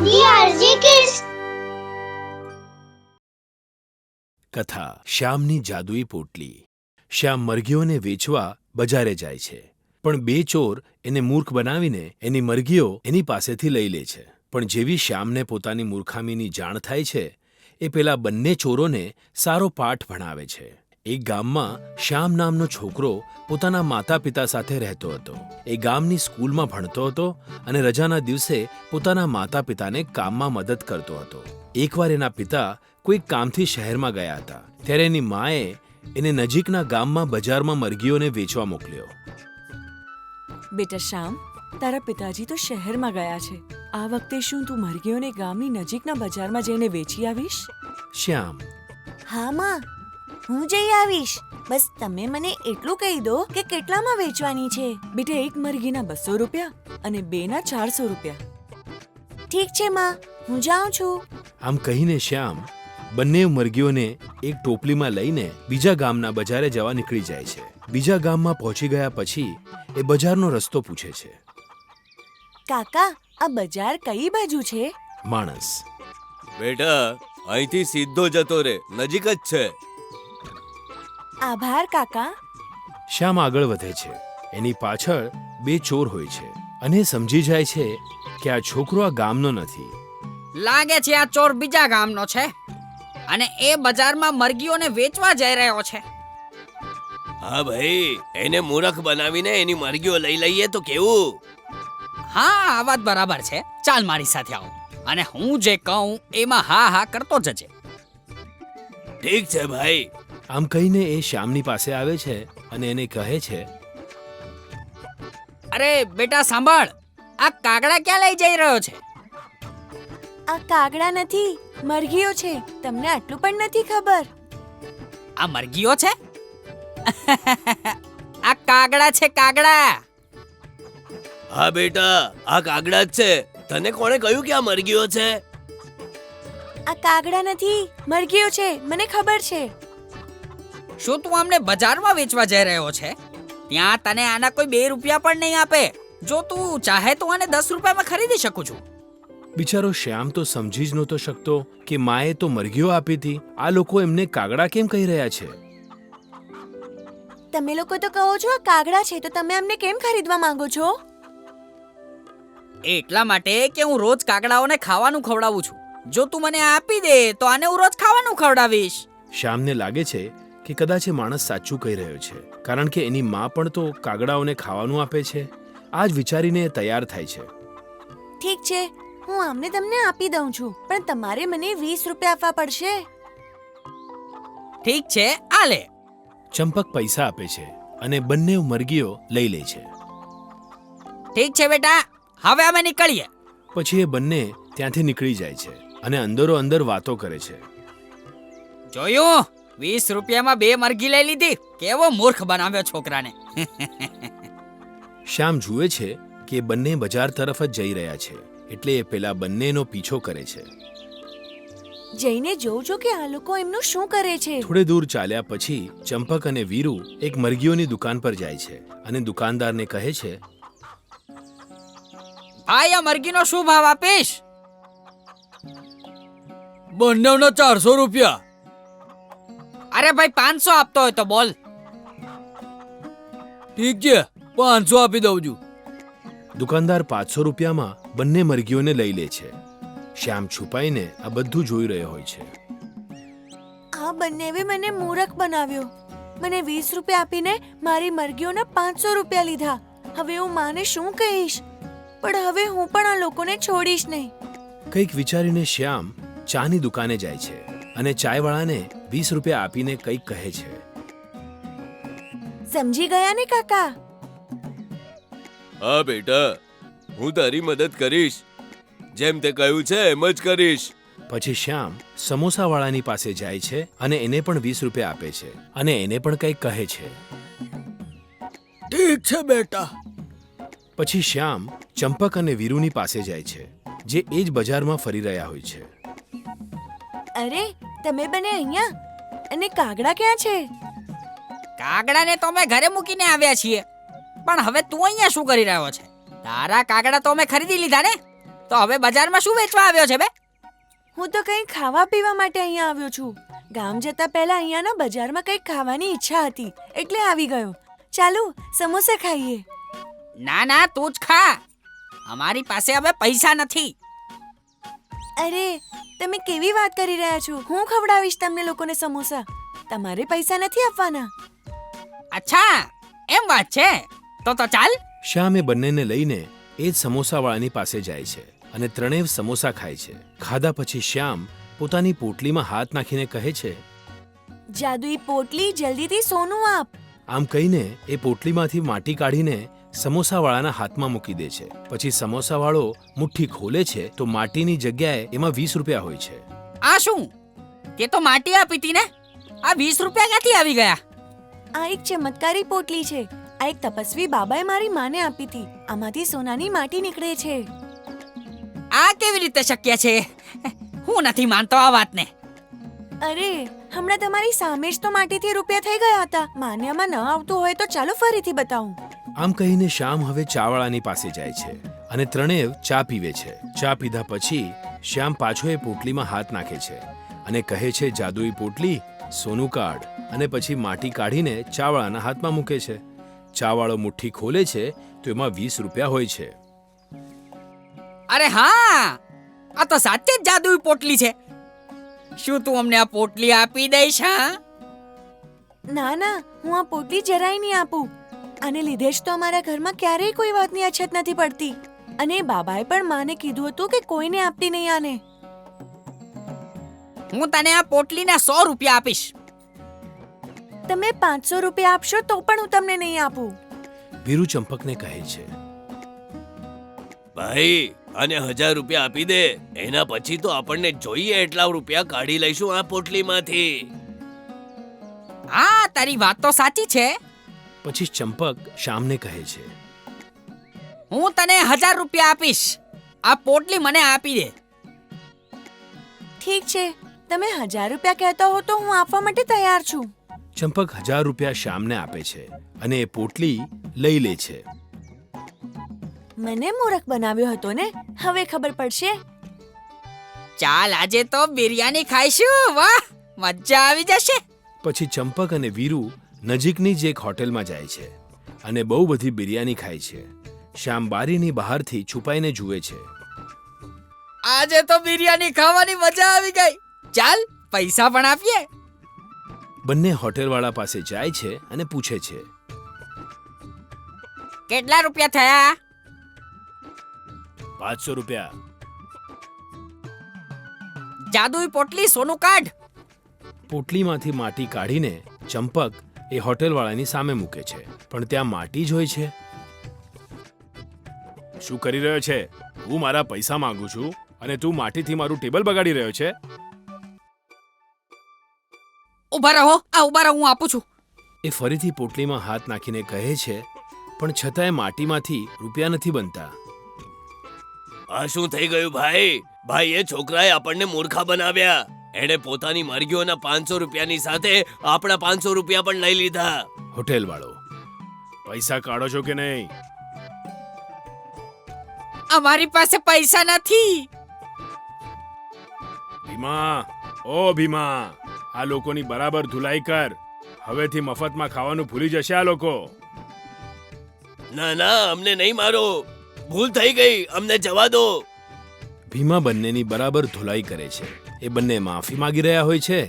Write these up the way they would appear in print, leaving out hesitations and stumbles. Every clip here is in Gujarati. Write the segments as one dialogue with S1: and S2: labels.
S1: DRJ Kids.
S2: કથા શ્યામની જાદુઈ પોટલી. શ્યામ મરઘીઓને વેચવા બજારે જાય છે, પણ બે ચોર એને મૂર્ખ બનાવીને એની મરઘીઓ એની પાસેથી લઈ લે છે. પણ જેવી શ્યામને પોતાની મૂર્ખામીની જાણ થાય છે, એ પેલા બંને ચોરોને સારો પાઠ ભણાવે છે. એક ગામમાં શ્યામ નામનો છોકરો પોતાના માતા પિતા સાથે રહેતો હતો. એ ગામની સ્કૂલમાં ભણતો હતો અને રજાના દિવસે પોતાના માતા પિતાને કામમાં મદદ કરતો હતો. એકવાર એના પિતા કોઈક કામથી શહેરમાં ગયા હતા, ત્યારે એની માએ એને નજીકના ગામમાં બજારમાં મરઘીઓને વેચવા મોકલ્યો.
S3: બેટા શ્યામ, તારા પિતાજી તો શહેરમાં ગયા છે. આ વખતે શું તું મરઘીઓને ગામની નજીકના બજારમાં જઈને વેચી આવીશ?
S2: શ્યામ:
S4: હા માં, હું જઈ આવીશ. બસ તમે મને એટલું કહી દો કે કેટલામાં વેચવાની છે.
S3: બેટા, એક મરઘીના 200 રૂપિયા અને બેના 400 રૂપિયા.
S4: ઠીક છે માં, હું જાઉં છું.
S2: આમ કહીને શ્યામ બંને મરઘીઓને એક ટોપલીમાં લઈને બીજા ગામના બજારે જવા નીકળી જાય છે. બીજા ગામમાં પહોંચી ગયા પછી એ બજારનો રસ્તો પૂછે છે.
S4: કાકા, આ બજાર કઈ બાજુ છે?
S2: માણસ:
S5: બેટા, અહીંથી સીધો જતો રે, નજીક જ છે.
S4: આભાર કાકા.
S2: શ્યામ આગળ વધે છે. એની પાછળ બે ચોર હોય છે અને એ સમજી જાય છે કે આ છોકરો આ ગામનો નથી.
S6: લાગે છે આ ચોર બીજા ગામનો છે અને એ બજારમાં મરઘીઓને વેચવા જઈ રહ્યો છે.
S5: હા ભાઈ, એને મૂર્ખ બનાવીને એની મરઘીઓ લઈ લઈએ તો કેવું?
S6: હા, આ વાત બરાબર છે. ચાલ મારી સાથે આવો અને હું જે કહું એમાં હા હા કરતો જજે.
S5: ઠીક છે ભાઈ.
S2: આમ કહીને એ શ્યામની પાસે આવે છે અને એને કહે છે:
S6: અરે બેટા સાંભળ, આ કાગડા ક્યાં લઈ જઈ રહ્યો છે?
S4: આ કાગડા નથી, મરઘીઓ છે. તમને આટલું પણ નથી ખબર?
S6: આ મરઘીઓ છે? આ કાગડા છે, કાગડા.
S5: હા બેટા, આ કાગડા જ છે. તને કોણે કહ્યું કે આ મરઘીઓ છે?
S4: આ કાગડા નથી, મરઘીઓ છે. મને ખબર છે.
S6: શું તું અમને બજારમાં વેચવા જઈ રહ્યો છે? ત્યાં તને આના કોઈ 2 રૂપિયા પણ નહીં આપે. જો તું ચાહે તો આને 10 રૂપિયામાં ખરીદી શકું છું.
S2: બિચારો શ્યામ તો સમજી જ નહોતો શકતો કે માએ તો મરઘીઓ આપી હતી, આ લોકો એમને કાગડા કેમ કહી રહ્યા છે.
S4: તમે લોકો તો કહો છો આ કાગડા છે, તો તમે અમને કેમ ખરીદવા માંગો છો?
S6: એટલા માટે કે હું રોજ કાગડાઓને ખાવાનું ખવડાવું છું. જો તું મને આપી દે તો આને હું રોજ ખાવાનું ખવડાવીશ.
S2: શ્યામને લાગે છે કે કદાચ એ માણસ સાચું કહી રહ્યો છે, કારણ કે એની મા પણ તો કાગડાઓને ખાવાનું આપે છે. આ જ વિચારીને એ તૈયાર થાય છે.
S4: ઠીક છે, હું આમને તમને આપી દઉં છું, પણ તમારે મને 20 રૂપિયા આપવા પડશે.
S6: ઠીક છે, આ લે.
S2: ચંપક પૈસા આપે છે અને બંને મરઘીઓ લઈ લે છે.
S6: ઠીક છે બેટા, હવે અમે નીકળીએ.
S2: પછી એ બંને ત્યાંથી નીકળી જાય છે અને અંદરો અંદર વાતો કરે છે.
S6: જોયું? 20 રૂપિયામાં 2 મરઘી લઈ લીધી. કેવો મૂર્ખ બનાવ્યો છોકરાને.
S2: શ્યામ જુએ છે કે એ બંને બજાર તરફ જ જઈ રહ્યા છે, એટલે એ પેલા બંનેનો પીછો કરે છે.
S4: જઈને જોઉં છું કે આ લોકો એમનું શું કરે છે.
S2: થોડે દૂર ચાલ્યા પછી ચંપક અને વીરુ એક મરઘીઓની દુકાન પર જાય છે અને દુકાનદારને કહે છે:
S6: ભાઈ, આ મરઘીનો શું ભાવ આપીશ?
S5: બંનેના 400 રૂપિયા.
S6: અરે ભાઈ, 500 આપતો હોય તો બોલ.
S5: ઠીક છે, 500 આપી દઉં છું.
S2: દુકાનદાર 500 રૂપિયામાં બંને મરઘીઓને લઈ લે છે. શ્યામ છુપાઈને આ બધું જોઈ રહ્યો હોય છે.
S4: આ બંનેવે મને મૂર્ખ બનાવ્યો. મને 20 રૂપિયા આપીને મારી મરઘીઓના 500 રૂપિયા લીધા. હવે હું માને શું કહીશ? પણ હવે હું પણ આ લોકોને છોડીશ નહીં.
S2: કંઈક વિચારીને શ્યામ ચાની દુકાને જાય છે અને ચાયવાળાને 20 રૂપિયા આપીને કંઈક કહે છે.
S4: સમજી ગયા ને કાકા?
S5: હા બેટા, હું તારી મદદ કરીશ. જેમ તે કહ્યું છે એમ જ કરીશ.
S2: પછી શ્યામ સમોસાવાળાની પાસે જાય છે અને એને પણ 20 રૂપિયા આપે છે અને એને પણ કંઈક કહે છે.
S5: ઠીક છે બેટા.
S2: પછી શ્યામ ચંપક અને વીરુની પાસે જાય છે, જે એ જ બજારમાં ફરી રહ્યા હોય છે.
S4: અરે, તમે બંને અહીંયા? અને કાગડા ક્યાં છે?
S6: કાગડાને તો અમે ઘરે મૂકીને આવ્યા છીએ, પણ હવે તું અહીંયા શું કરી રહ્યો છે? તારા કાગડા તો અમે ખરીદી લીધા ને, તો હવે બજારમાં શું વેચવા આવ્યો છે બે?
S4: હું તો કંઈ ખાવા પીવા માટે અહીંયા આવ્યો છું. ગામ જતા પહેલા અહીંયાના બજારમાં કંઈક ખાવાની ઈચ્છા હતી એટલે આવી ગયો. ચાલો સમોસા ખાઈએ.
S6: ના ના, તું જ ખા. અમારી પાસે હવે પૈસા નથી.
S4: અરે તમે કેવી વાત કરી રહ્યા છો? હું ખવડાવીશ તમને લોકોને સમોસા. તમારે પૈસા નથી આપવાના.
S6: અચ્છા, એમ વાત છે. તો ચાલ.
S2: શ્યામ એ બંનેને લઈને એ જ સમોસાવાળાની પાસે જાય છે અને ત્રણેય સમોસા ખાય છે. ખાધા પછી શ્યામ પોતાની પોટલીમાં હાથ નાખીને કહે છે,
S4: જાદુઈ પોટલી, જલ્દીથી સોનું આપ.
S2: આમ કહીને એ પોટલીમાંથી માટી કાઢીને સમોસાવાળાના હાથમાં મૂકી દે છે. પછી સમોસાવાળો મુઠ્ઠી ખોલે છે તો માટીની જગ્યાએ એમાં 20 રૂપિયા હોય છે.
S6: આ શું? તે તો માટી આપી હતી ને. આ 20 રૂપિયા ક્યાંથી આવી ગયા?
S4: આ એક ચમત્કારી પોટલી છે. આ એક તપસ્વી બાબાએ મારી માને આપી હતી. આમાંથી સોનાની માટી નીકળે છે.
S6: આ કેવી રીતે શક્ય છે? હું નથી માનતો આ વાતને.
S4: અરે હમણાં તમારી સામે જ તો માટીથી રૂપિયા થઈ ગયા હતા. માન્યામાં ન આવતું હોય તો ચાલો ફરીથી બતાવું.
S2: આમ કહીને શ્યામ હવે ચાવાળાની પાસે જાય છે અને ત્રણેય ચા પીવે છે. ચા પીધા પછી શ્યામ પાછો એ પોટલીમાં હાથ નાખે છે અને કહે છે, જાદુઈ પોટલી, સોનું કાઢ. અને પછી માટી કાઢીને ચાવાળાના હાથમાં મૂકે છે. ચાવાળો મુઠ્ઠી ખોલે છે તો એમાં 20 રૂપિયા હોય છે.
S6: અરે હા, આ તો સાચે જ જાદુઈ પોટલી છે. શું તું અમને આ પોટલી આપી દઈશ? હા,
S4: ના ના, હું આ પોટલી જરાય નહીં આપું. આને લીધે જ તો અમારા ઘરમાં ક્યારેય કોઈ વાતની અછત નથી પડતી. અને બાબાએ પણ માને કીધું હતું કે કોઈને આપતી નહીં આને.
S6: હું તને આ પોટલીના 100 રૂપિયા આપીશ.
S4: તમે 500 રૂપિયા આપશો તો પણ હું તમને નહીં આપું.
S2: વીરુ ચંપકને કહે છે,
S5: ભાઈ આને 1000 રૂપિયા આપી દે. એના પછી તો આપણને જોઈએ એટલા રૂપિયા કાઢી લઈશું આ પોટલીમાંથી.
S6: હા, તારી વાત તો સાચી છે.
S2: પછી ચંપક શ્યામને કહે છે,
S6: હું તને 1000 રૂપિયા આપીશ. આ પોટલી મને આપી દે.
S4: ઠીક છે, તમે 1000 રૂપિયા કહેતા હો તો હું આપવા માટે તૈયાર છું.
S2: ચંપક 1000 રૂપિયા શ્યામને આપે છે અને એ પોટલી લઈ લે છે.
S4: મને મૂરખ બનાવ્યો હતો ને, હવે ખબર પડશે.
S6: ચાલ, આજે તો બિરયાની ખાઈશું. વાહ, મજા આવી જશે.
S2: પછી ચંપક અને વીરુ નજીકની જ એક હોટેલમાં જાય છે અને બહુ બધી બિરયાની ખાય છે. શ્યામ બારીની બહારથી છુપાઈને જુએ છે.
S6: આજે તો બિરયાની ખાવાની મજા આવી ગઈ. ચાલ, પૈસા પણ આપીએ.
S2: બંને હોટેલવાળા પાસે જાય છે અને પૂછે છે,
S6: કેટલા રૂપિયા થયા?
S2: 500 રૂપિયા.
S6: જાદુઈ પોટલી, સોનું કાઢ.
S2: પોટલીમાંથી માટી કાઢીને ચંપક એ હોટેલવાળાની સામે મૂકે છે, પણ ત્યાં માટી જ હોય છે. શું કરી રહ્યો છે? હું મારા પૈસા માંગુ છું અને તું માટીથી મારું ટેબલ બગાડી રહ્યો છે.
S6: ઉભા રહો, ઉભા રહો, હું આપું છું.
S2: એ ફરીથી પોટલીમાં હાથ નાખીને કહે છે, પણ છતાંય માટીમાંથી રૂપિયા નથી બનતા.
S5: આ શું થઈ ગયું ભાઈ? ભાઈ એ છોકરાએ આપણને મૂર્ખા બનાવ્યા. એણે પોતાની મરઘીઓના 500 રૂપિયાની સાથે આપણા 500 રૂપિયા પણ લઈ લીધા.
S2: હોટેલવાળો, પૈસા કાઢો છો કે નહીં?
S6: અમારી પાસે પૈસા નથી.
S2: ભીમા, ઓ ભીમા, આ લોકોની બરાબર ધુલાઈ કર. હવેથી મફતમાં ખાવાનું ભૂલી જશે આ લોકો.
S5: ના ના, અમને નહીં મારો. ભૂલ થઈ ગઈ, અમને જવા દો.
S2: ભીમા બંનેની બરાબર ધુલાઈ કરે છે. એ બંને માફી માંગી રહ્યા હોય છે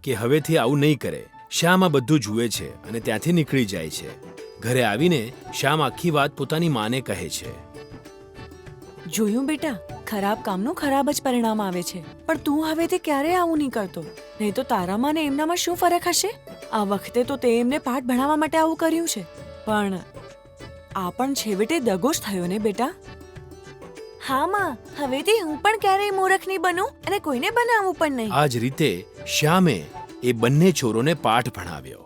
S2: કે હવેથી આવું નહીં કરે. શ્યામ આ બધું જુએ છે અને ત્યાંથી નીકળી જાય છે. ઘરે આવીને શ્યામ આખી વાત પોતાની માને કહે છે.
S3: જોયું બેટા, ખરાબ કામનું ખરાબ જ પરિણામ આવે છે. પણ તું હવેથી ક્યારેય આવું નહીં કરતો. નહીં તો તારામાં ને એમનામાં શું ફરક હશે? આ વખતે તો તે એમને પાઠ ભણાવવા માટે આવું કર્યું છે, પણ આ પણ છેવટે દગો જ થયો ને બેટા.
S4: હા માં, હવેથી હું પણ ક્યારેય મૂરખ નહીં બનું અને કોઈને બનાવવું પણ નહીં.
S2: આ જ રીતે શ્યામે એ બંને ચોરોને પાઠ ભણાવ્યો.